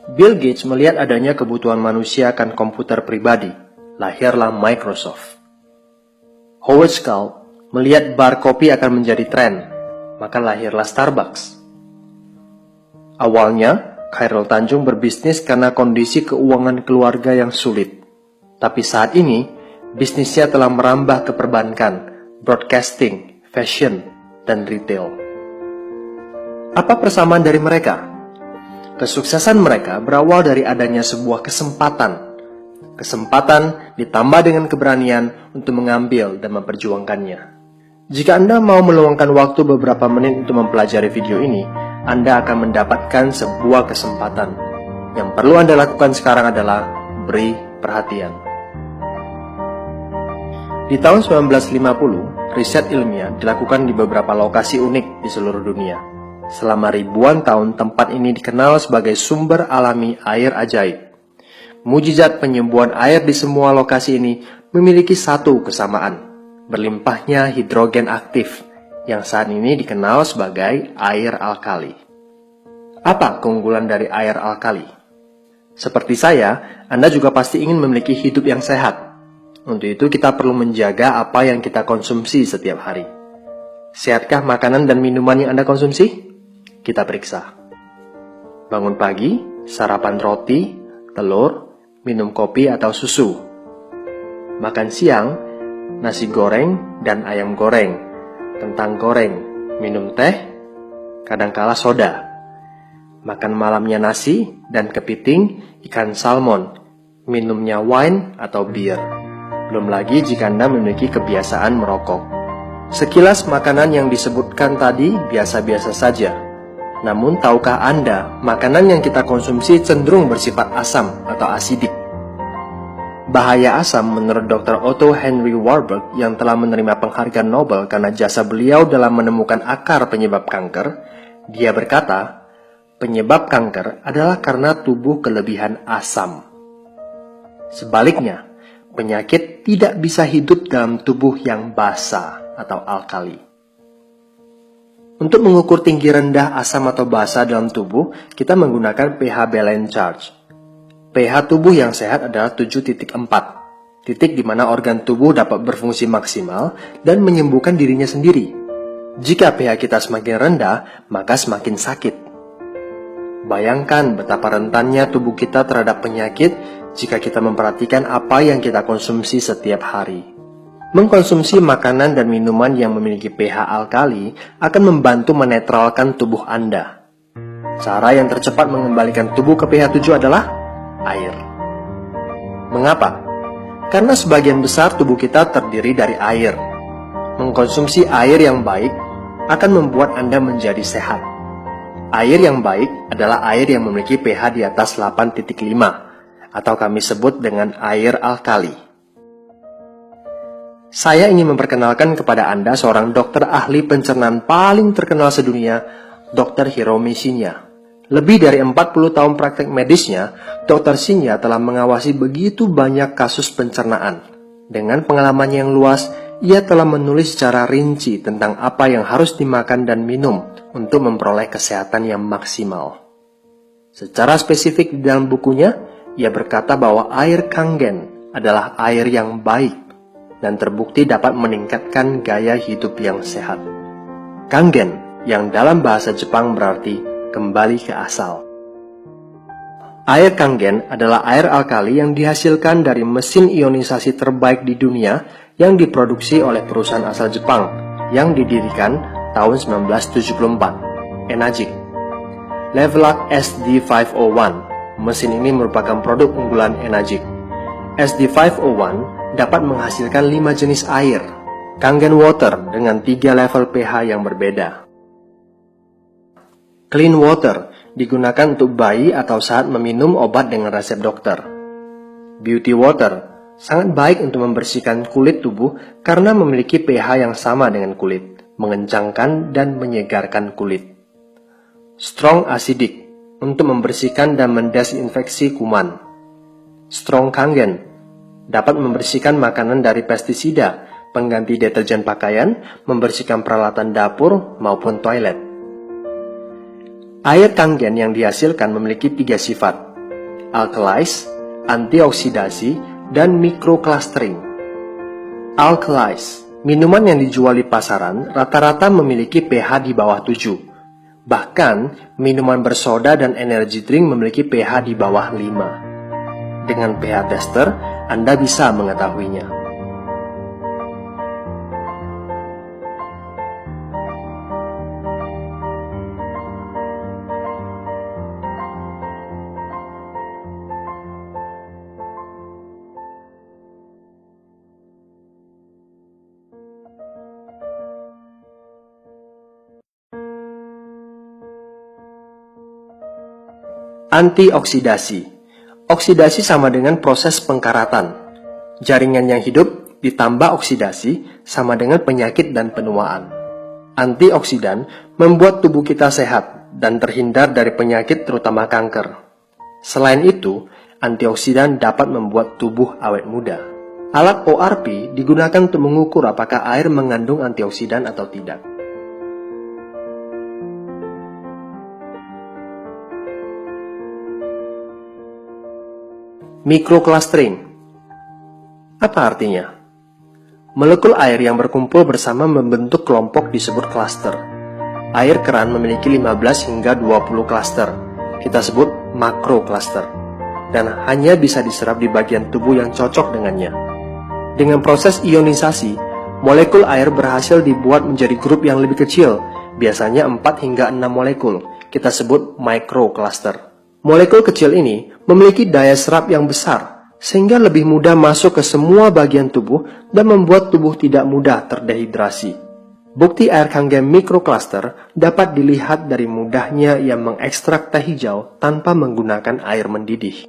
Bill Gates melihat adanya kebutuhan manusia akan komputer pribadi. Lahirlah Microsoft. Howard Schultz melihat bar kopi akan menjadi tren, maka lahirlah Starbucks. Awalnya, Khairul Tanjung berbisnis karena kondisi keuangan keluarga yang sulit. Tapi saat ini, bisnisnya telah merambah ke perbankan, broadcasting, fashion, dan retail. Apa persamaan dari mereka? Kesuksesan mereka berawal dari adanya sebuah kesempatan. Kesempatan ditambah dengan keberanian untuk mengambil dan memperjuangkannya. Jika Anda mau meluangkan waktu beberapa menit untuk mempelajari video ini, Anda akan mendapatkan sebuah kesempatan. Yang perlu Anda lakukan sekarang adalah beri perhatian. Di tahun 1950, riset ilmiah dilakukan di beberapa lokasi unik di seluruh dunia. Selama ribuan tahun, tempat ini dikenal sebagai sumber alami air ajaib. Mujizat penyembuhan air di semua lokasi ini memiliki satu kesamaan, berlimpahnya hidrogen aktif, yang saat ini dikenal sebagai air alkali. Apa keunggulan dari air alkali? Seperti saya, Anda juga pasti ingin memiliki hidup yang sehat. Untuk itu kita perlu menjaga apa yang kita konsumsi setiap hari. Sehatkah makanan dan minuman yang Anda konsumsi? Kita periksa. Bangun pagi, sarapan roti, telur, minum kopi atau susu. Makan siang, nasi goreng dan ayam goreng, kentang goreng, minum teh, kadangkala soda. Makan malamnya nasi dan kepiting, ikan salmon, minumnya wine atau bir. Belum lagi jika Anda memiliki kebiasaan merokok. Sekilas makanan yang disebutkan tadi biasa-biasa saja. Namun tahukah Anda, makanan yang kita konsumsi cenderung bersifat asam atau asidik. Bahaya asam menurut Dr. Otto Henry Warburg yang telah menerima penghargaan Nobel karena jasa beliau dalam menemukan akar penyebab kanker, dia berkata, penyebab kanker adalah karena tubuh kelebihan asam. Sebaliknya, penyakit tidak bisa hidup dalam tubuh yang basa atau alkali. Untuk mengukur tinggi rendah asam atau basa dalam tubuh, kita menggunakan pH balance charge. pH tubuh yang sehat adalah 7.4, titik di mana organ tubuh dapat berfungsi maksimal dan menyembuhkan dirinya sendiri. Jika pH kita semakin rendah, maka semakin sakit. Bayangkan betapa rentannya tubuh kita terhadap penyakit jika kita memperhatikan apa yang kita konsumsi setiap hari. Mengkonsumsi makanan dan minuman yang memiliki pH alkali akan membantu menetralkan tubuh Anda. Cara yang tercepat mengembalikan tubuh ke pH 7 adalah air. Mengapa? Karena sebagian besar tubuh kita terdiri dari air. Mengkonsumsi air yang baik akan membuat Anda menjadi sehat. Air yang baik adalah air yang memiliki pH di atas 8.5, atau kami sebut dengan air alkali. Saya ingin memperkenalkan kepada Anda seorang dokter ahli pencernaan paling terkenal sedunia, Dr. Hiromi Shinya. Lebih dari 40 tahun praktek medisnya, Dr. Shinya telah mengawasi begitu banyak kasus pencernaan. Dengan pengalamannya yang luas, ia telah menulis secara rinci tentang apa yang harus dimakan dan minum untuk memperoleh kesehatan yang maksimal. Secara spesifik di dalam bukunya, ia berkata bahwa air Kangen adalah air yang baik dan terbukti dapat meningkatkan gaya hidup yang sehat. Kangen, yang dalam bahasa Jepang berarti kembali ke asal. Air Kangen adalah air alkali yang dihasilkan dari mesin ionisasi terbaik di dunia yang diproduksi oleh perusahaan asal Jepang yang didirikan tahun 1974, Enagic. Levelac SD501, mesin ini merupakan produk unggulan Enagic. SD501 dapat menghasilkan 5 jenis air, Kangen Water dengan 3 level pH yang berbeda. Clean Water digunakan untuk bayi atau saat meminum obat dengan resep dokter. Beauty Water sangat baik untuk membersihkan kulit tubuh karena memiliki pH yang sama dengan kulit, mengencangkan dan menyegarkan kulit. Strong Acidic untuk membersihkan dan mendesinfeksi kuman. Strong Kangen dapat membersihkan makanan dari pestisida, pengganti deterjen pakaian, membersihkan peralatan dapur maupun toilet. Air Kangen yang dihasilkan memiliki 3 sifat, alkalize, antioksidasi, dan microclustering. Alkalize, minuman yang dijual di pasaran rata-rata memiliki pH di bawah 7. Bahkan, minuman bersoda dan energy drink memiliki pH di bawah 5. Dengan pH tester, Anda bisa mengetahuinya. Antioksidasi. Oksidasi sama dengan proses pengkaratan. Jaringan yang hidup ditambah oksidasi sama dengan penyakit dan penuaan. Antioksidan membuat tubuh kita sehat dan terhindar dari penyakit terutama kanker. Selain itu, antioksidan dapat membuat tubuh awet muda. Alat ORP digunakan untuk mengukur apakah air mengandung antioksidan atau tidak. Microclustering. Apa artinya? Molekul air yang berkumpul bersama membentuk kelompok disebut cluster. Air keran memiliki 15 hingga 20 cluster. Kita sebut makrocluster. Dan hanya bisa diserap di bagian tubuh yang cocok dengannya. Dengan proses ionisasi, molekul air berhasil dibuat menjadi grup yang lebih kecil, biasanya 4 hingga 6 molekul. Kita sebut microcluster. Molekul kecil ini memiliki daya serap yang besar, sehingga lebih mudah masuk ke semua bagian tubuh dan membuat tubuh tidak mudah terdehidrasi. Bukti air Kangen microcluster dapat dilihat dari mudahnya ia mengekstrak teh hijau tanpa menggunakan air mendidih.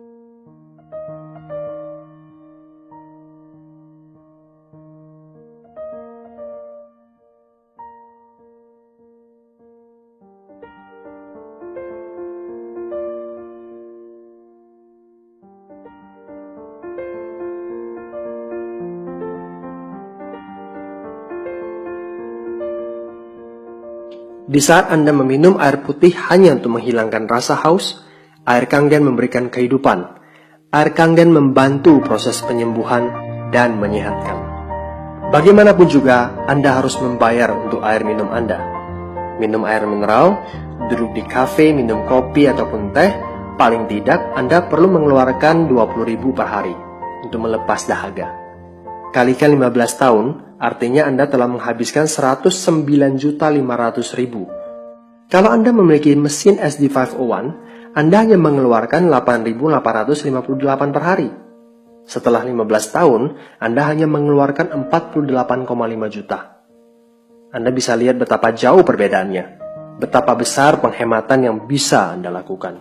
Di saat Anda meminum air putih hanya untuk menghilangkan rasa haus, air Kangen memberikan kehidupan. Air Kangen membantu proses penyembuhan dan menyehatkan. Bagaimanapun juga, Anda harus membayar untuk air minum Anda. Minum air mineral, duduk di kafe, minum kopi ataupun teh, paling tidak Anda perlu mengeluarkan 20.000 per hari untuk melepas dahaga. Kalikan 15 tahun, artinya Anda telah menghabiskan 109.500.000. Kalau Anda memiliki mesin SD501, Anda hanya mengeluarkan 8.858 per hari. Setelah 15 tahun, Anda hanya mengeluarkan 48,5 juta. Anda bisa lihat betapa jauh perbedaannya, betapa besar penghematan yang bisa Anda lakukan.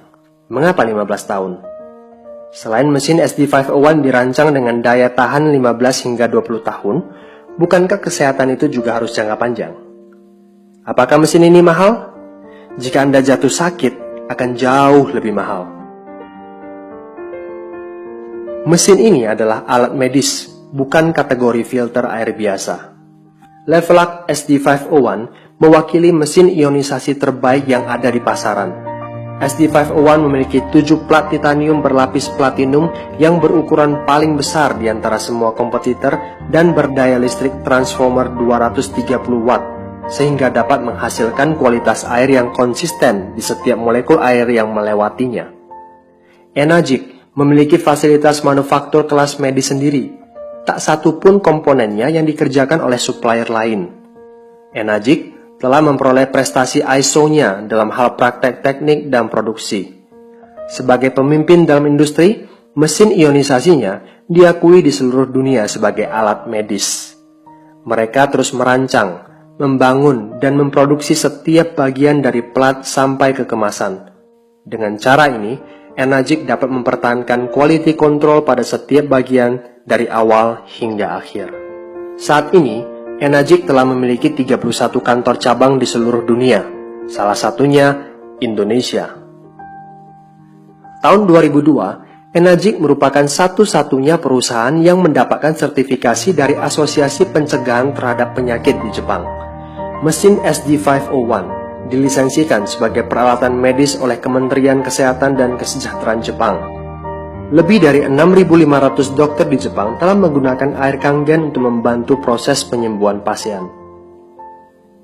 Mengapa 15 tahun? Selain mesin SD501 dirancang dengan daya tahan 15 hingga 20 tahun, bukankah kesehatan itu juga harus jangka panjang? Apakah mesin ini mahal? Jika Anda jatuh sakit, akan jauh lebih mahal. Mesin ini adalah alat medis, bukan kategori filter air biasa. Levelak SD501 mewakili mesin ionisasi terbaik yang ada di pasaran. SD501 memiliki 7 plat titanium berlapis platinum yang berukuran paling besar di antara semua kompetitor dan berdaya listrik transformer 230 watt, sehingga dapat menghasilkan kualitas air yang konsisten di setiap molekul air yang melewatinya. Enagic memiliki fasilitas manufaktur kelas medis sendiri. Tak satu pun komponennya yang dikerjakan oleh supplier lain. Enagic telah memperoleh prestasi ISO-nya dalam hal praktek teknik dan produksi. Sebagai pemimpin dalam industri, mesin ionisasinya diakui di seluruh dunia sebagai alat medis. Mereka terus merancang, membangun, dan memproduksi setiap bagian dari plat sampai ke kemasan. Dengan cara ini, Enagic dapat mempertahankan quality control pada setiap bagian dari awal hingga akhir. Saat ini, Enagic telah memiliki 31 kantor cabang di seluruh dunia, salah satunya Indonesia. Tahun 2002, Enagic merupakan satu-satunya perusahaan yang mendapatkan sertifikasi dari Asosiasi Pencegahan Terhadap Penyakit di Jepang. Mesin SD501 dilisensikan sebagai peralatan medis oleh Kementerian Kesehatan dan Kesejahteraan Jepang. Lebih dari 6.500 dokter di Jepang telah menggunakan air Kangen untuk membantu proses penyembuhan pasien.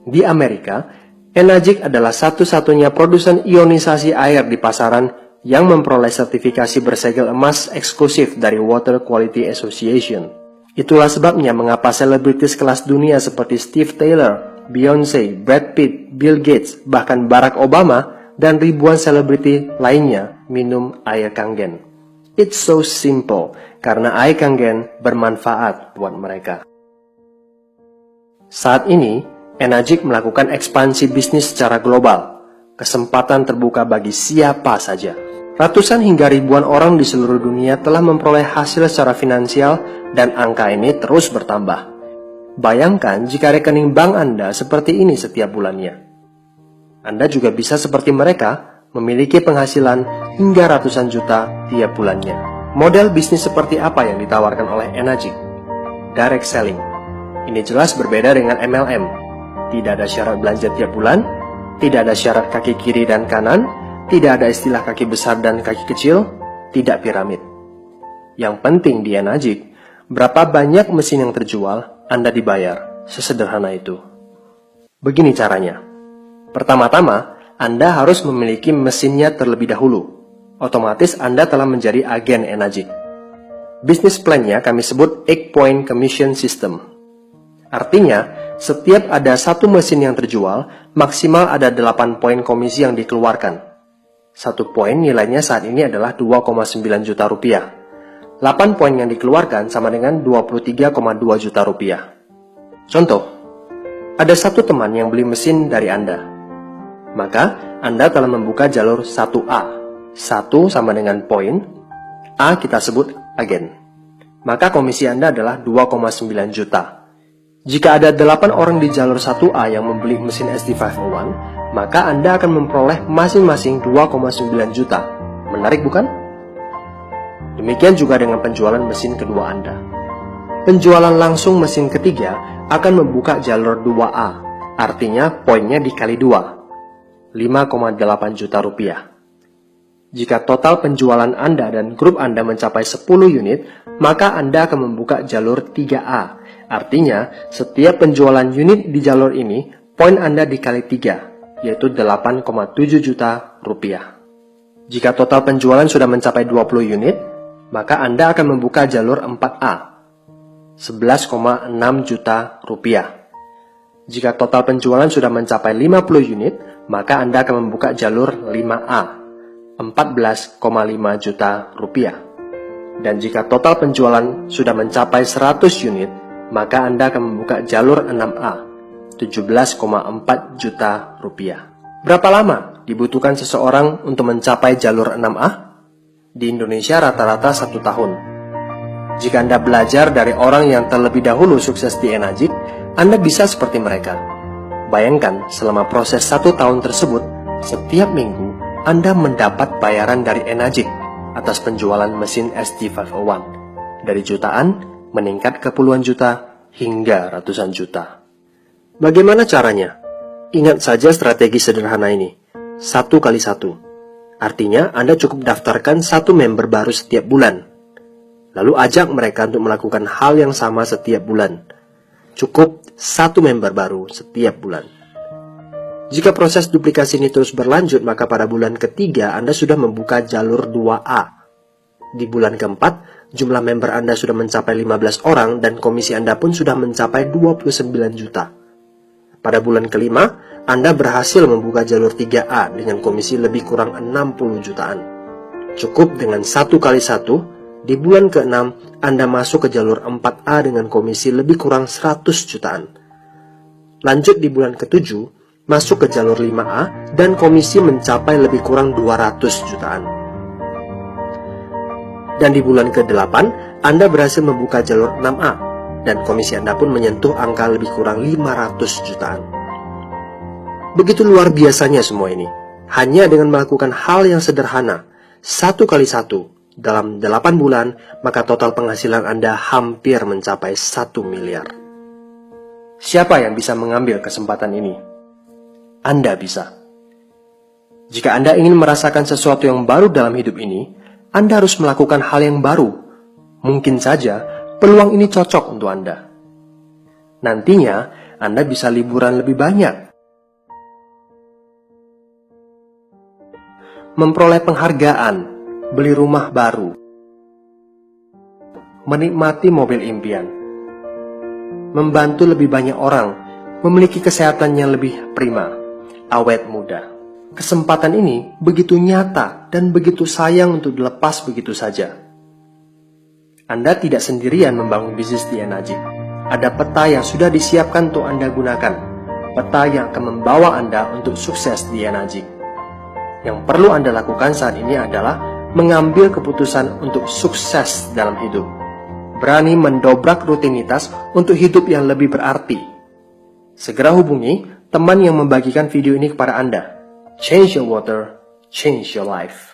Di Amerika, Enagic adalah satu-satunya produsen ionisasi air di pasaran yang memperoleh sertifikasi bersegel emas eksklusif dari Water Quality Association. Itulah sebabnya mengapa selebritis kelas dunia seperti Steve Taylor, Beyoncé, Brad Pitt, Bill Gates, bahkan Barack Obama, dan ribuan selebriti lainnya minum air Kangen. It's so simple, karena air Kangen bermanfaat buat mereka. Saat ini, Enagic melakukan ekspansi bisnis secara global. Kesempatan terbuka bagi siapa saja. Ratusan hingga ribuan orang di seluruh dunia telah memperoleh hasil secara finansial dan angka ini terus bertambah. Bayangkan jika rekening bank Anda seperti ini setiap bulannya. Anda juga bisa seperti mereka, memiliki penghasilan hingga ratusan juta tiap bulannya. Model bisnis seperti apa yang ditawarkan oleh Enagic? Direct selling. Ini jelas berbeda dengan MLM. Tidak ada syarat belanja tiap bulan, tidak ada syarat kaki kiri dan kanan, tidak ada istilah kaki besar dan kaki kecil, tidak piramid. Yang penting di Enagic, berapa banyak mesin yang terjual, Anda dibayar. Sesederhana itu. Begini caranya. Pertama-tama, Anda harus memiliki mesinnya terlebih dahulu. Otomatis Anda telah menjadi agen Enagic. Bisnis plan-nya kami sebut 8-point commission system. Artinya, setiap ada satu mesin yang terjual, maksimal ada 8 poin komisi yang dikeluarkan. Satu poin nilainya saat ini adalah 2,9 juta rupiah. 8 poin yang dikeluarkan sama dengan 23,2 juta rupiah. Contoh, ada satu teman yang beli mesin dari Anda. Maka, Anda telah membuka jalur 1A. 1 sama dengan poin, A kita sebut agen. Maka komisi Anda adalah 2,9 juta. Jika ada 8 orang di jalur 1A yang membeli mesin SD501, maka Anda akan memperoleh masing-masing 2,9 juta. Menarik bukan? Demikian juga dengan penjualan mesin kedua Anda. Penjualan langsung mesin ketiga akan membuka jalur 2A, artinya poinnya dikali 2. 5,8 juta rupiah. Jika total penjualan Anda dan grup Anda mencapai 10 unit, maka Anda akan membuka jalur 3A. Artinya, setiap penjualan unit di jalur ini, poin Anda dikali 3, yaitu 8,7 juta rupiah. Jika total penjualan sudah mencapai 20 unit, maka Anda akan membuka jalur 4A, 11,6 juta rupiah. Jika total penjualan sudah mencapai 50 unit, maka Anda akan membuka jalur 5A, 14,5 juta rupiah. Dan jika total penjualan sudah mencapai 100 unit, maka Anda akan membuka jalur 6A, 17,4 juta rupiah. Berapa lama dibutuhkan seseorang untuk mencapai jalur 6A? Di Indonesia rata-rata 1 tahun. Jika Anda belajar dari orang yang terlebih dahulu sukses di Enagic, Anda bisa seperti mereka. Bayangkan, selama proses 1 tahun tersebut, setiap minggu Anda mendapat bayaran dari Enagic atas penjualan mesin SD501. Dari jutaan, meningkat ke puluhan juta, hingga ratusan juta. Bagaimana caranya? Ingat saja strategi sederhana ini. 1 kali 1. Artinya, Anda cukup daftarkan 1 member baru setiap bulan. Lalu ajak mereka untuk melakukan hal yang sama setiap bulan. Cukup 1 member baru setiap bulan. Jika proses duplikasi ini terus berlanjut, maka pada bulan ketiga Anda sudah membuka jalur 2A. Di bulan keempat, jumlah member Anda sudah mencapai 15 orang dan komisi Anda pun sudah mencapai 29 juta. Pada bulan kelima, Anda berhasil membuka jalur 3A dengan komisi lebih kurang 60 jutaan. Cukup dengan 1 kali 1, di bulan ke-6, Anda masuk ke jalur 4A dengan komisi lebih kurang 100 jutaan. Lanjut di bulan ke-7, masuk ke jalur 5A dan komisi mencapai lebih kurang 200 jutaan. Dan di bulan ke-8, Anda berhasil membuka jalur 6A dan komisi Anda pun menyentuh angka lebih kurang 500 jutaan. Begitu luar biasanya semua ini. Hanya dengan melakukan hal yang sederhana, 1 kali 1, dalam 8 bulan, maka total penghasilan Anda hampir mencapai 1 miliar. Siapa yang bisa mengambil kesempatan ini? Anda bisa. Jika Anda ingin merasakan sesuatu yang baru dalam hidup ini, Anda harus melakukan hal yang baru. Mungkin saja peluang ini cocok untuk Anda. Nantinya, Anda bisa liburan lebih banyak, memperoleh penghargaan, beli rumah baru, menikmati mobil impian, membantu lebih banyak orang, memiliki kesehatan yang lebih prima, awet muda. Kesempatan ini begitu nyata dan begitu sayang untuk dilepas begitu saja. Anda tidak sendirian membangun bisnis di Enagic. Ada peta yang sudah disiapkan untuk Anda gunakan. Peta yang akan membawa Anda untuk sukses di Enagic. Yang perlu Anda lakukan saat ini adalah mengambil keputusan untuk sukses dalam hidup. Berani mendobrak rutinitas untuk hidup yang lebih berarti. Segera hubungi teman yang membagikan video ini kepada Anda. Change your water, change your life.